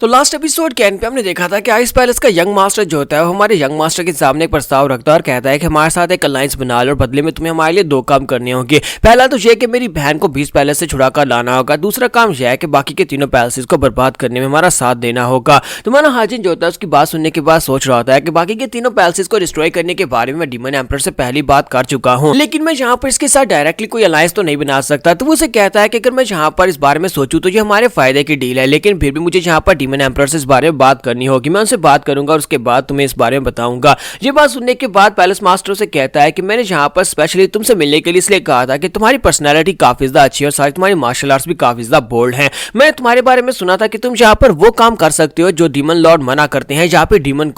तो last episode के and पे हमने देखा था कि आइस पैलेस का यंग मास्टर जो होता है वो हमारे यंग मास्टर के सामने एक प्रस्ताव रखता है और कहता है कि हमारे साथ एक अलायंस बना लो और बदले में तुम्हें हमारे लिए दो काम करने होंगे। पहला तो यह कि मेरी बहन को 20 पैलेस से छुड़ा कर लाना होगा, दूसरा काम यह है कि बाकी के तीनों पैलेसेस को बर्बाद करने में हमारा साथ देना होगा। तुम्हारा हाजिन जो होता है उसकी बात सुनने के बाद सोच रहा होता है कि बाकी के तीनों पैलेसेस को डिस्ट्रॉय करने के बारे में मैं डीमन एम्परर से पहली बात कर चुका हूँ, लेकिन मैं यहाँ पर इसके साथ डायरेक्टली कोई अलायंस तो नहीं बना सकता। तो वो उसे कहता है कि अगर मैं यहाँ पर इस बारे में सोचूं तो ये हमारे फायदे की डील है, लेकिन फिर भी मुझे यहाँ पर डीमन एम्परर से इस बारे में बात करनी होगी। मैं उनसे बात करूंगा और उसके बाद तुम्हें इस बारे में बताऊंगा। ये बात सुनने के बाद पैलेस मास्टर से कहता है कि मैंने यहाँ पर स्पेशली तुमसे मिलने के लिए इसलिए कहा था कि तुम्हारी पर्सनैलिटी काफी ज्यादा अच्छी है और साथ तुम्हारी मार्शल आर्ट्स भी काफी ज्यादा बोल्ड है। मैं तुम्हारे बारे में सुना था कि तुम यहाँ पर वो काम कर सकते हो जो डीमन लॉर्ड मना करते हैं। यहाँ पे डीमन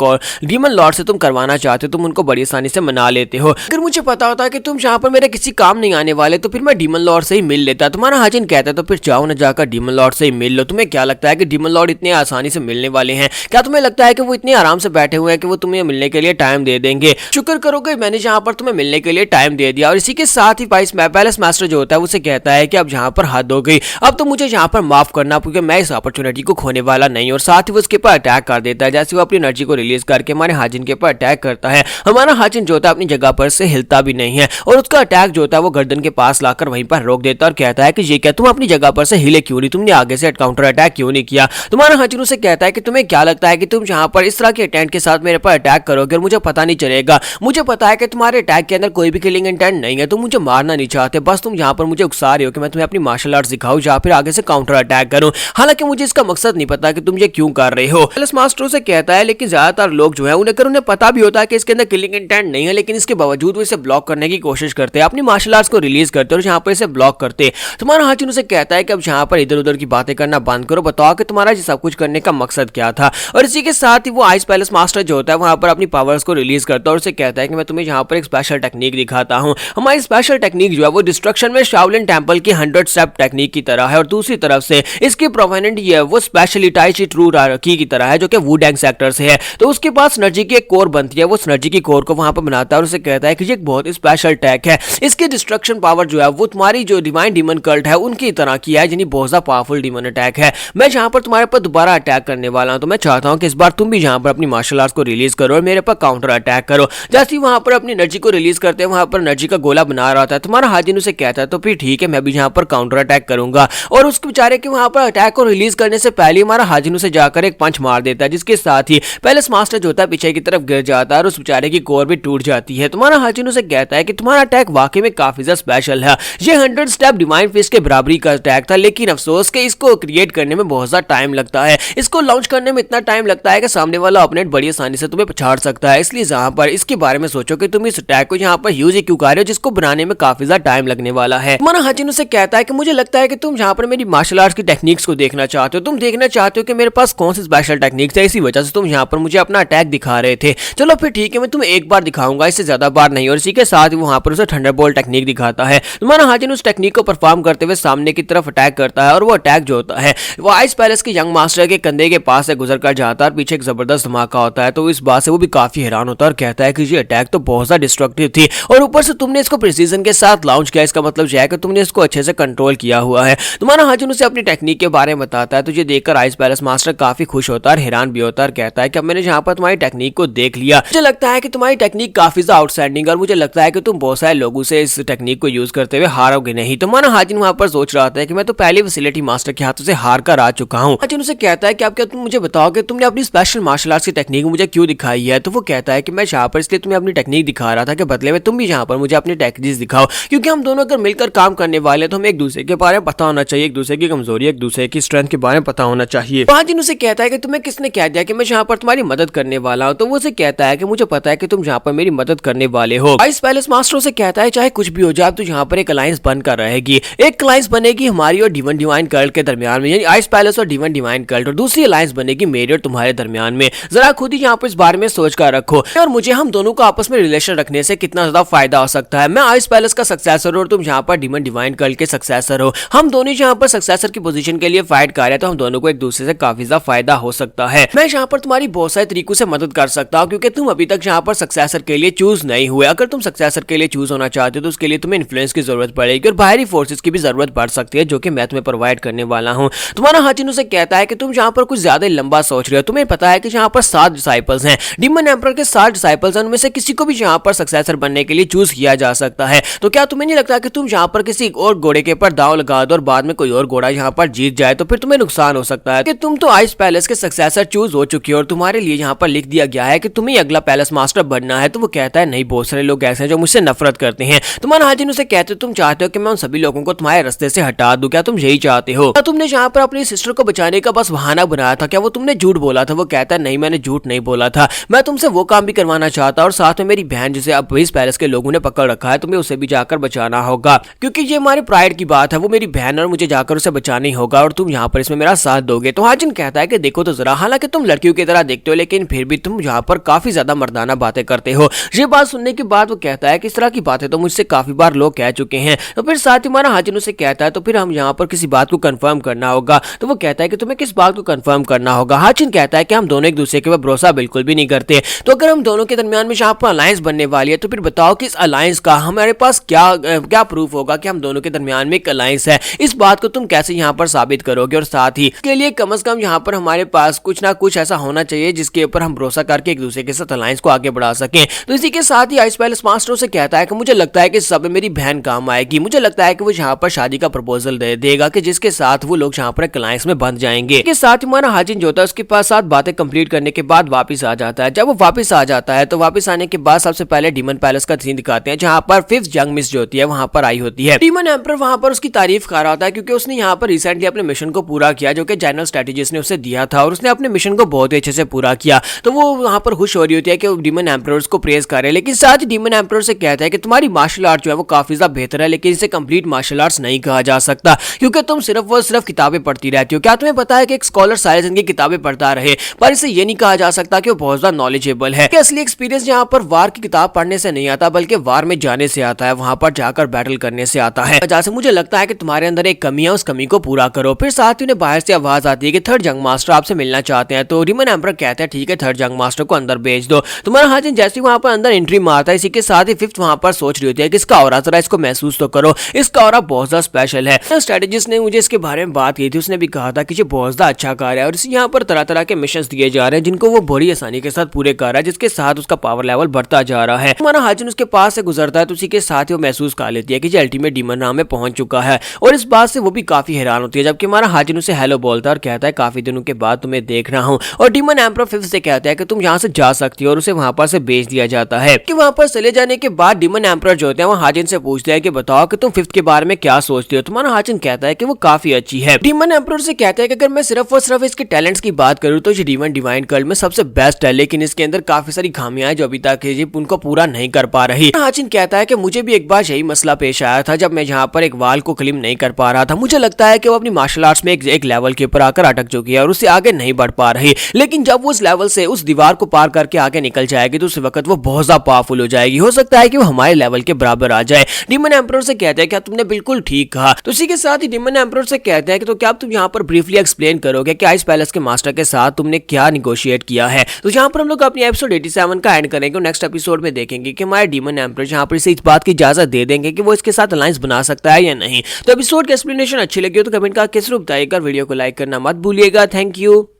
लॉर्ड से तुम करवाना चाहते हो, तुम उनको बड़ी आसानी से मना लेते हो। अगर मुझे पता होता कि तुम यहाँ पर मेरे किसी काम नहीं आने वाले तो फिर मैं डीमन लॉर्ड से ही मिल लेता। तुम्हारा हाजिन कहता है तो फिर जाओ ना जाकर डीमन लॉर्ड से ही मिल लो। तुम्हें क्या लगता है कि डीमन लॉर्ड इतने आसानी से मिलने वाले हैं? क्या तुम्हें लगता है कि वो इतने आराम से बैठे हुए हैं कि वो तुम्हें मिलने के लिए टाइम दे देंगे? शुक्र करोगे मैंने यहाँ पर तुम्हें मिलने के लिए टाइम दे दिया। और इसी के साथ ही पैलेस मास्टर जो होता है उसे कहता है कि अब यहाँ पर हद हो गई, अब तो मुझे यहाँ पर माफ करना क्योंकि मैं इस अपॉर्चुनिटी को खोने वाला नहीं। और साथ ही वो उसके ऊपर अटैक कर देता है। जैसे वो अपनी एनर्जी को रिलीज करके हमारे हाजिन के ऊपर अटैक करता है, हमारा हाजिन जो होता है अपनी जगह पर से हिलता भी नहीं है और उसका अटैक जो होता है वो गर्दन के पास लाकर वहीं पर रोक देता है और कहता है कि ये क्या तुम अपनी जगह पर से हिले क्यों नहीं, तुमने आगे से काउंटर अटैक क्यों नहीं किया? तुम्हारा हाजिन उसे कहता है कि तुम्हें क्या लगता है कि तुम यहाँ पर इस तरह के अटैक के साथ मेरे पर अटैक करोगे और मुझे पता नहीं चलेगा? मुझे पता है कि तुम्हारे अटैक के अंदर कोई भी किलिंग इंटेंट नहीं है, तुम मुझे मारना नहीं चाहते, बस तुम यहाँ पर मुझे उकसा रहे हो कि मैं तुम्हें अपनी मार्शल आर्ट सिखाऊं या फिर आगे से काउंटर अटैक करूं। हालांकि मुझे इसका मकसद नहीं पता कि तुम ये क्यों कर रहे हो। पैलेस मास्टर से कहता है लेकिन ज्यादातर लोग जो है उन्हें पता भी होता है कि इसके अंदर किलिंग इंटेंट नहीं है, लेकिन इसके बावजूद वो इसे ब्लॉक करने की कोशिश करते हैं, अपनी मार्शल आर्ट्स को रिलीज करते हैं और यहाँ पर इसे ब्लॉक करते। तुम्हारा हाजिन उसे कहता है कि अब यहाँ पर इधर उधर की बातें करना बंद करो, बताओ कि तुम्हारा ये सब कुछ करने का मकसद क्या था। और इसी के साथ ही वो आइस पैलेस मास्टर जो होता है वहां पर अपनी पावर्स को रिलीज करता है और उसे कहता है कि मैं तुम्हें यहाँ पर एक स्पेशल टेक्निक दिखाता हूँ। हमारी स्पेशल टेक्निक जो है वो डिस्ट्रक्शन में शाओलिन टेंपल की 100 स्टेप टेक्निक की तरह है और दूसरी तरफ से इसकी प्रोवेनेंट ये है वो स्पेशली टाइची ट्रू की तरह है जो कि वुडेंग सेक्टर से है। तो उसके पास एनर्जी की एक कोर बनती है, वो एनर्जी की कोर को वहां पर बनाता है और उसे कहता है कि ये एक बहुत स्पेशल टैग है, इसकी डिस्ट्रक्शन पावर जो है वो तुम्हारी जो डिवाइन डीमन कल्ट है उनकी तरह की है, यानी बहुत ज्यादा पावरफुल डीमन अटैक है। मैं यहाँ पर तुम्हारे पर दोबारा अटैक करने वाला हूँ, तो मैं चाहता हूँ कि इस बार तुम भी यहाँ पर अपनी मार्शल आर्ट्स को रिलीज करो और मेरे पर काउंटर अटैक करो। जैसे ही वहां पर अपनी एनर्जी को रिलीज करते हैं वहां पर एनर्जी का गोला बना रहा था, तुम्हारा हाजिन उसे कहता है तो फिर ठीक है मैं भी यहाँ पर काउंटर अटैक करूंगा। और उसके बेचारे के वहां पर अटैक को रिलीज करने से पहले हमारा हाजिन उसे जाकर एक पंच मार देता है, जिसके साथ ही पैलेस मास्टर जो होता है पीछे की तरफ गिर जाता है और उस बेचारे की कोर भी टूट जाती है। तुम्हारा हाजिन उसे कहता है कि तुम्हारा अटैक वाकई में काफी ज्यादा स्पेशल है, ये 100 स्टेप डिवाइन फिस्ट के बराबरी का अटैक था, लेकिन अफसोस कि इसको क्रिएट करने में बहुत ज्यादा टाइम लगता है, इसको लॉन्च करने में इतना टाइम लगता है कि सामने वाला ओपोनेंट बड़ी आसानी से तुम्हें पछाड़ सकता है। इसलिए जहां पर इसके बारे में सोचो कि तुम इस अटैक को यहाँ पर यूज ही क्यों कर रहे हो जिसको बनाने में काफी ज्यादा टाइम लगने वाला है। तुम्हारा हाजिन उसे कहता है कि मुझे लगता है कि तुम यहाँ पर मेरी मार्शल आर्ट्स की टेक्निक्स को देखना चाहते हो, तुम देखना चाहते हो कि मेरे पास कौन सी स्पेशल टेक्निक्स है, इसी वजह से तुम यहाँ पर मुझे अपना अटैक दिखा रहे थे। चलो फिर ठीक है मैं तुम्हें एक बार दिखाऊंगा, इससे ज्यादा बार नहीं। और इसी के साथ ही वहां पर उसे थंडरबोल्ट टेक्निक दिखाता है। तुम्हारा हाजिन उस टेक्निक को परफॉर्म करते हुए सामने की तरफ अटैक करता है और वो अटैक जो होता है वो आइस पैलेस के यंग मास्टर के कंधे के पास से गुजर कर जाता है और पीछे एक जबरदस्त धमाका होता है। तो इस बात से वो भी काफी हैरान होता है और कहता है कि ये अटैक तो बहुत ज्यादा डिस्ट्रक्टिव थी और ऊपर से तुमने इसको प्रिसीजन के साथ लॉन्च किया, इसका मतलब यह है कि तुमने इसको अच्छे से कंट्रोल किया हुआ है। तुम्हारा हाजिन उसे अपनी टेक्निक के बारे में बताता है, तो ये देखकर आइस पैलेस मास्टर काफी खुश होता है और हैरान भी होता है और कहता है कि अब मैंने यहाँ पर तुम्हारी टेक्निक को देख लिया, मुझे लगता है कि तुम्हारी टेक्निक काफी ज्यादा आउटस्टैंडिंग और मुझे लगता है कि तुम बहुत सारे लोगों से इस टेक्निक को यूज करते हुए हारोगे नहीं। तुम्हारा हाजिन वहां पर सोच रहा था कि मैं तो पहले फैसिलिटी मास्टर के हाथों से हार कर आ चुका हूँ। हाजिन उसे कहता है कि अब क्या तुम मुझे बताओ कि तुमने अपनी स्पेशल मार्शल आर्ट्स की टेक्निक मुझे क्यों दिखाई है? तो वो कहता है कि मैं यहाँ पर इसलिए तुम्हें अपनी टेक्निक दिखा रहा था कि बदले में तुम भी यहाँ पर मुझे अपनी टेक्निक्स दिखाओ, क्योंकि हम दोनों अगर मिलकर काम करने वाले तो हमें एक दूसरे के बारे में पता होना चाहिए, एक दूसरे की कमजोरी एक दूसरे की स्ट्रेंथ के बारे में पता होना चाहिए। हाजिन उसे कहता है कि तुम्हें किसने कह दिया कि मैं यहाँ पर तुम्हारी मदद करने वाला हूँ? तो वो उसे कहता है कि मुझे पता है कि तुम यहाँ पर मेरी मदद करने वाले हो। आइस पैलेस मास्टर से कहता है चाहे कुछ भी हो जाए तो यहाँ पर एक अलायंस बनकर रहेगी, एक अलायंस बनेगी हमारी और डीमन डिवाइन कल्ट के दरमियान में, यानी आइस पैलेस और डीमन डिवाइन कल्ट, और दूसरी अलायंस बनेगी मेरे और तुम्हारे दरमियान में। जरा खुद ही यहाँ पर इस बारे में सोच कर रखो और मुझे हम दोनों को आपस में रिलेशन रखने से कितना ज्यादा फायदा हो सकता है। मैं आइस पैलेस का सक्सेसर हूं और तुम यहाँ पर डीमन डिवाइन कल्ट के सक्सेसर हो, हम दोनों यहाँ पर सक्सेसर की पोजीशन के लिए फाइट कर रहे हैं, तो हम दोनों को एक दूसरे से काफी ज्यादा फायदा हो सकता है। मैं यहाँ पर तुम्हारी बहुत सारे तरीकों से मदद कर सकता हूँ क्योंकि तुम अभी तक यहाँ पर सक्सेसर के लिए चूज नहीं हुए। अगर तुम सक्सेसर के लिए चूज होना चाहते हो तो उसके लिए तुम्हें इन्फ्लुएंस की जरूरत पड़ेगी और बाहरी फोर्सेस की भी जरूरत पड़ सकती है जो कि मैं तुम्हें प्रोवाइड करने वाला हूँ। तुम्हारा हाजिन उसे कहता है कि तुम जहाँ पर कुछ ज्यादा लंबा सोच रहे हो। तुम्हें पता है कि जहाँ पर 7 डिसाइपल्स हैं, डीमन एम्परर के 7 डिसाइपल्स हैं, उनमें से किसी को भी यहाँ पर सक्सेसर बनने के लिए चूज किया जा सकता है। तो क्या तुम्हें नहीं लगता कि तुम यहाँ पर किसी और घोड़े के ऊपर दांव लगा दो और बाद में कोई और घोड़ा यहाँ पर जीत जाए तो फिर तुम्हें नुकसान हो सकता है कि तुम तो आइस पैलेस के सक्सेसर चूज हो चुके हो और तुम्हारे लिए यहाँ पर लिख दिया गया है कि तुम्हें अगला पैलेस मास्टर बनना है। तो वो कहता है नहीं, बहुत सारे लोग ऐसे हैं जो मुझसे नफरत करते हैं। तुम्हारा हाजिन उसे कहते हो तुम चाहते हो कि मैं उन सभी लोगों को तुम्हारे रास्ते से हटा दूं, क्या तुम यही चाहते हो? क्या तुमने यहाँ पर अपनी सिस्टर को बचाने का बस बहाना बनाया था? क्या वो तुमने झूठ बोला था? वो कहता है नहीं, मैंने झूठ नहीं बोला था, मैं तुमसे वो काम भी करवाना चाहता और साथ में मेरी बहन जिसे अब इस पैलेस के लोगों ने पकड़ रखा है, तुम्हें उसे भी जाकर बचाना होगा क्योंकि ये हमारे प्राइड की बात है। वो मेरी बहन और मुझे जाकर उसे बचाना ही होगा और तुम यहाँ पर इसमें मेरा साथ दोगे। तो हाजिन कहता है कि देखो तो जरा, हालांकि तुम लड़कियों की तरह देखते हो लेकिन फिर भी तुम यहाँ पर काफी ज्यादा मर्दाना बातें करते हो। ये बात सुनने के बाद वो कहता है कि इस तरह की बातें तो मुझसे काफी बार लोग कह चुके हैं। तो फिर साथ ही हमारा हाजिन उसे कहता है तो फिर हम यहाँ पर किसी बात को कंफर्म करना होगा। तो वो कहता है कि तुम्हें किस बात को कंफर्म करना होगा? हाजिन कहता है कि हम दोनों एक दूसरे के ऊपर भरोसा बिल्कुल भी नहीं करते। तो अगर हम दोनों के दरमियान में यहाँ पर अलायंस बनने वाली है तो फिर बताओ कि इस अलायंस का हमारे पास क्या प्रूफ होगा कि हम दोनों के दरमियान में एक अलायंस है? इस बात को तुम कैसे यहाँ पर साबित करोगे? और साथ ही के लिए कम से कम यहाँ पर हमारे पास कुछ ना कुछ ऐसा होना चाहिए जिसके ऊपर हम भरोसा करके एक दूसरे के साथ अलायंस को आगे बढ़ा सकें। तो इसी के साथ ही आइस पैलेस मास्टर से कहता है कि मुझे लगता है कि सब मेरी बहन काम आएगी। मुझे लगता है कि वो यहाँ पर शादी का प्रपोजल दे देगा कि जिसके साथ वो लोग यहाँ पर अलायंस में बंध जाएंगे। इसके साथ ही हमारा हाजिन जो होता है उसके पास 7 बातें कंप्लीट करने के बाद वापस आ जाता है। जब वो वापस आ जाता है तो वापस आने के बाद सबसे पहले डीमन पैलेस का सीन दिखाते हैं जहाँ पर 5th यंग मिस जो होती है वहाँ पर आई होती है। डीमन एम्परर वहाँ पर उसकी तारीफ कर रहा था क्योंकि उसने यहाँ पर रिसेंटली अपने मिशन को पूरा किया जो कि जनरल स्ट्रेटेजिस्ट ने उसे दिया था और उसने अपने मिशन को बहुत ही अच्छे से पूरा किया। तो वो वहाँ पर खुश हो रही होती है कि डीमन एम्परर को प्रेज करे, लेकिन साथ ही डीमन एम्परर से कहता है कि तुम्हारी मार्शल आर्ट जो है वो काफी ज्यादा बेहतर है लेकिन इसे कंप्लीट मार्शल आर्ट्स नहीं कहा जा सकता क्योंकि तुम सिर्फ किताबें पढ़ती रहती हो। क्या तुम्हें पता है कि एक स्कॉलर सारी जिंदगी किताबें पढ़ता रहे पर इसे ये नहीं कहा जा सकता कि वो बहुत ज्यादा नॉलेजेबल है। कि असली एक्सपीरियंस यहाँ पर वार की किताब पढ़ने से नहीं आता बल्कि वार में जाने से आता है, वहां पर जाकर बैटल करने से आता है। जैसे मुझे लगता है कि तुम्हारे अंदर एक कमी है, उस कमी को पूरा करो। फिर साथ ही उन्हें बाहर से आवाज आती है कि 3rd यंग मास्टर आपसे मिलना चाहते हैं। तो डीमन एम्परर कहते हैं ठीक है, 3rd यंग मास्टर को अंदर भेज दो। तुम्हारा हाजिन जैसे वहां पर अंदर एंट्री मारता है, इसी के साथ ही 5th वहां पर सोच रही होती है कि इसका ऑरा जरा इसको महसूस तो करो, इसका ऑरा बहुत ज्यादा स्पेशल है। स्ट्रेटेजिस्ट ने मुझे इसके बारे में बात की थी, उसने भी कहा था कि ये बहुत ज्यादा अच्छा कार्य है और इसे यहाँ पर तरह तरह के मिशंस दिए जा रहे हैं जिनको वो बड़ी आसानी के साथ पूरे कर रहा है, जिसके साथ उसका पावर लेवल बढ़ता जा रहा है। हमारा हाजिन उसके पास से गुजरता है तो उसी के साथ ही वो महसूस कर लेती है कि ये अल्टीमेट डीमन नाम में पहुंच चुका है और इस बात से वो भी काफी हैरान होती है। जबकि हमारा हाजिन उसे हेलो बोलता है और कहता है काफी दिनों के बाद तुम्हें देख रहा हूँ। और डीमन एम्परर 5th से कहता है कि तुम यहाँ से जा सकती हो और उसे वहां पर से भेज दिया जाता है। कि वहां पर चले जाने के बाद डीमन एम्परर जो होते हैं वो हाजिन से पूछते हैं कि बताओ कि तुम 5th के बारे में क्या सोचते हो? तुम्हारा हाजिन कहता है कि वो काफी अच्छी है। डीमन एम्परर से कहता है कि अगर मैं सिर्फ और सिर्फ इसके टैलेंट्स की बात करूँ तो ये डीमन डिवाइन कर्ल में सबसे बेस्ट है, लेकिन इसके अंदर काफी सारी खामियां हैं जो अभी तक उनको पूरा नहीं कर पा रही। हाजिन कहता है कि मुझे भी एक बार यही मसला पेश आया था जब मैं यहाँ पर एक वाल को क्लिम नहीं कर पा रहा था। मुझे लगता है कि वो अपनी मार्शल आर्ट्स में एक लेवल के ऊपर आकर अटक चुकी है और उससे आगे नहीं बढ़ पा रही, लेकिन जब वो उस लेवल से उस दीवार को पार करके आगे निकल जाएगी तो उस वक्त वो बहुत ज्यादा पावरफुल हो जाएगी। हो सकता है कि वो हमारे लेवल के बराबर आ जाए। डीमन एम्परर से कहते हैं क्या तुमने बिल्कुल ठीक कहा। तो इसी के साथ ही डीमन एम्परर से कहते हैं कि तो क्या तुम यहाँ पर ब्रीफली एक्सप्लेन करोगे कि आइस पैलेस के मास्टर के साथ तुमने क्या निगोशिएट किया है? तो यहाँ पर हम लोग अपनी एपिसोड 87 का एंड करेंगे और नेक्स्ट एपिसोड में देखेंगे कि हमारे डीमन एम्परर यहाँ पर इसे इस बात की इजाजत दे देंगे कि वो इसके साथ अलायंस बना सकता है या नहीं। तो एपिसोड की एक्सप्लेनेशन अच्छी लगी हो तो कमेंट करके जरूर बताइएगा, वीडियो को लाइक करना मत भूलिएगा। Thank you.